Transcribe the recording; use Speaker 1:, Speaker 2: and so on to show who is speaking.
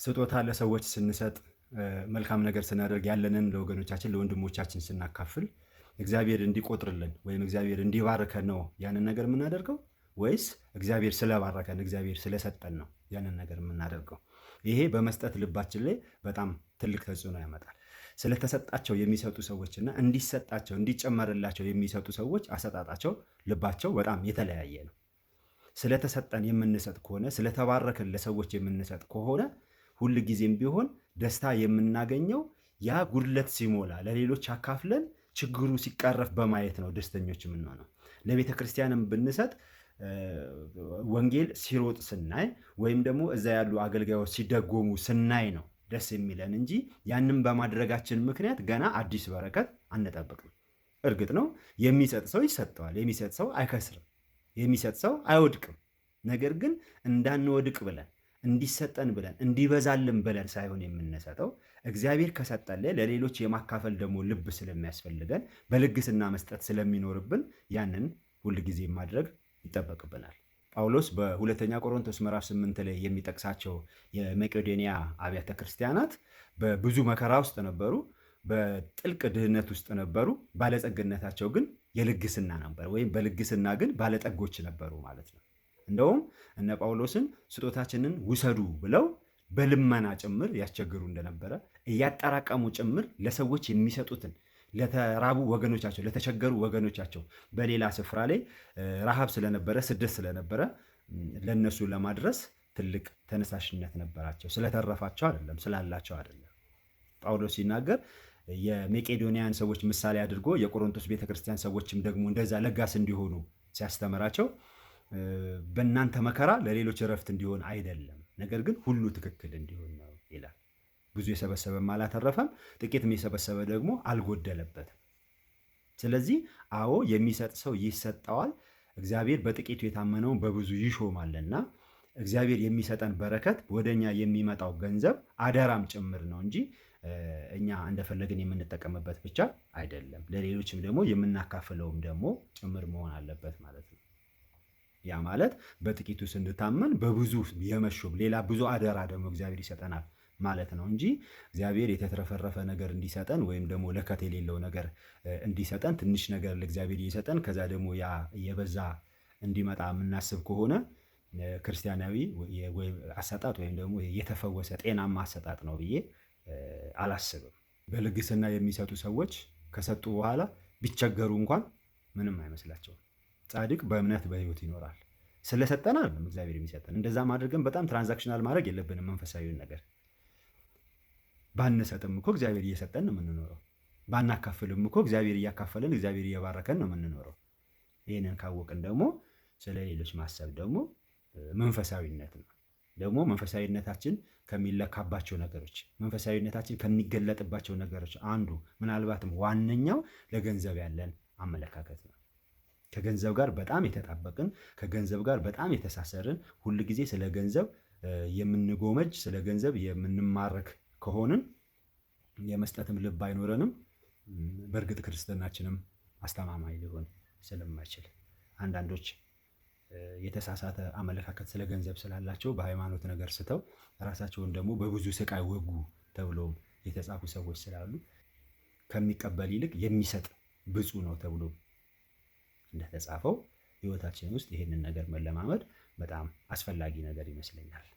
Speaker 1: ስጦታ ለሰዎች ስንሰጥ መልካም ነገር ስናደርግ ያለንን ለወገኖቻችን ለወንድሞቻችን ስናካፍል እግዚአብሔር እንዲቆጥርልን ወይም እግዚአብሔር እንዲባርከን ነው ያንን ነገር የምናደርገው ወይስ እግዚአብሔር ስለባረከን እግዚአብሔር ስለሰጠን ነው ያንን ነገር የምናደርገው? ይሄ በመስጠት ልባችን ላይ በጣም ትልቅ ተጽዕኖ ያመጣል። ስለተሰጣቸው የሚሰጡ ሰዎችና እንዲሰጣቸው እንዲጨመርላቸው የሚሰጡ ሰዎች አሰጣጣቸው ልባቸው በጣም የተለያየ ነው። ስለተሰጠን የምንሰጥ ከሆነ ስለተባረከን ለሰዎች የምንሰጥ ከሆነ ሁል ጊዜም ቢሆን ደስታ የምናገኘው ያ ጉድለት ሲሞላ ለሌሎች አካፍለን ችግሩ ሲቀረፍ በማየት ነው ደስተኞች የምንሆነው። ለቤተ ክርስቲያንም ብንሰጥ ወንጌል ሲሮጥ ስናይ ወይም ደግሞ እዛ ያሉ አገልጋዮች ሲደጎሙ ስናይ ነው ደስ የሚለን እንጂ ያንን በማድረጋችን ምክንያት ገና አዲስ በረከት አንጠብቅም። እርግጥ ነው የሚሰጥ ሰው ይሰጠዋል፣ የሚሰጥ ሰው አይከስርም፣ የሚሰጥ ሰው አይወድቅም። ነገር ግን እንዳንወድቅ ብለን እንዲሰጠን ብለን እንዲበዛልን ብለን ሳይሆን የምንሰጠው እግዚአብሔር ከሰጠን ለሌሎች የማካፈል ደግሞ ልብ ስለሚያስፈልገን በልግስና መስጠት ስለሚኖርብን ያንን ሁልጊዜ ማድረግ ይጠበቅብናል። ጳውሎስ በሁለተኛ ቆሮንቶስ ምዕራፍ 8 ላይ የሚጠቅሳቸው የመቄዶንያ አብያተ ክርስቲያናት በብዙ መከራ ውስጥ ነበሩ፣ በጥልቅ ድህነት ውስጥ ነበሩ። ባለጸግነታቸው ግን የልግስና ነበር፣ ወይም በልግስና ግን ባለጠጎች ነበሩ ማለት ነው። እንደውም እነ ጳውሎስን ስጦታችንን ውሰዱ ብለው በልመና ጭምር ያስቸግሩ እንደነበረ እያጠራቀሙ ጭምር ለሰዎች የሚሰጡትን ለተራቡ ወገኖቻቸው ለተቸገሩ ወገኖቻቸው በሌላ ስፍራ ላይ ረሃብ ስለነበረ ስደት ስለነበረ ለነሱ ለማድረስ ትልቅ ተነሳሽነት ነበራቸው። ስለተረፋቸው አይደለም፣ ስላላቸው አይደለም። ጳውሎስ ሲናገር የመቄዶንያን ሰዎች ምሳሌ አድርጎ የቆሮንቶስ ቤተክርስቲያን ሰዎችም ደግሞ እንደዛ ለጋስ እንዲሆኑ ሲያስተምራቸው በእናንተ መከራ ለሌሎች እረፍት እንዲሆን አይደለም፣ ነገር ግን ሁሉ ትክክል እንዲሆን ነው ይላል። ብዙ የሰበሰበም አላተረፈም፣ ጥቂትም የሰበሰበ ደግሞ አልጎደለበትም። ስለዚህ አዎ የሚሰጥ ሰው ይሰጠዋል፣ እግዚአብሔር በጥቂቱ የታመነውን በብዙ ይሾማልና እግዚአብሔር የሚሰጠን በረከት ወደኛ የሚመጣው ገንዘብ አደራም ጭምር ነው እንጂ እኛ እንደፈለግን የምንጠቀምበት ብቻ አይደለም። ለሌሎችም ደግሞ የምናካፍለውም ደግሞ ጭምር መሆን አለበት ማለት ነው። ያ ማለት በጥቂቱ ስንታመን በብዙ የመሾም ሌላ ብዙ አደራ ደግሞ እግዚአብሔር ይሰጠናል ማለት ነው እንጂ እግዚአብሔር የተትረፈረፈ ነገር እንዲሰጠን ወይም ደግሞ ለከት የሌለው ነገር እንዲሰጠን ትንሽ ነገር ለእግዚአብሔር እየሰጠን ከዛ ደግሞ ያ የበዛ እንዲመጣ የምናስብ ከሆነ ክርስቲያናዊ አሰጣጥ ወይም ደግሞ የተፈወሰ ጤናማ አሰጣጥ ነው ብዬ አላስብም። በልግስና የሚሰጡ ሰዎች ከሰጡ በኋላ ቢቸገሩ እንኳን ምንም አይመስላቸውም። ጻድቅ በእምነት በሕይወት ይኖራል። ስለሰጠን አይደለም እግዚአብሔር የሚሰጠን። እንደዛ ማድረግን በጣም ትራንዛክሽናል ማድረግ የለብንም። መንፈሳዊውን ነገር ባንሰጥም እኮ እግዚአብሔር እየሰጠን ነው የምንኖረው። ባናካፍልም እኮ እግዚአብሔር እያካፈለን እግዚአብሔር እየባረከን ነው የምንኖረው። ይህንን ካወቅን ደግሞ ስለ ሌሎች ማሰብ ደግሞ መንፈሳዊነት ነው። ደግሞ መንፈሳዊነታችን ከሚለካባቸው ነገሮች መንፈሳዊነታችን ከሚገለጥባቸው ነገሮች አንዱ ምናልባትም ዋነኛው ለገንዘብ ያለን አመለካከት ነው። ከገንዘብ ጋር በጣም የተጣበቅን ከገንዘብ ጋር በጣም የተሳሰርን ሁል ጊዜ ስለ ገንዘብ የምንጎመጅ ስለ ገንዘብ የምንማረክ ከሆንን የመስጠትም ልብ አይኖረንም። በእርግጥ ክርስትናችንም አስተማማኝ ሊሆን ስለማይችል አንዳንዶች የተሳሳተ አመለካከት ስለ ገንዘብ ስላላቸው በሃይማኖት ነገር ስተው ራሳቸውን ደግሞ በብዙ ስቃይ ወጉ ተብሎ የተጻፉ ሰዎች ስላሉ ከሚቀበል ይልቅ የሚሰጥ ብፁዕ ነው ተብሎ እንደተጻፈው ህይወታችን ውስጥ ይህንን ነገር መለማመድ በጣም አስፈላጊ ነገር ይመስለኛል።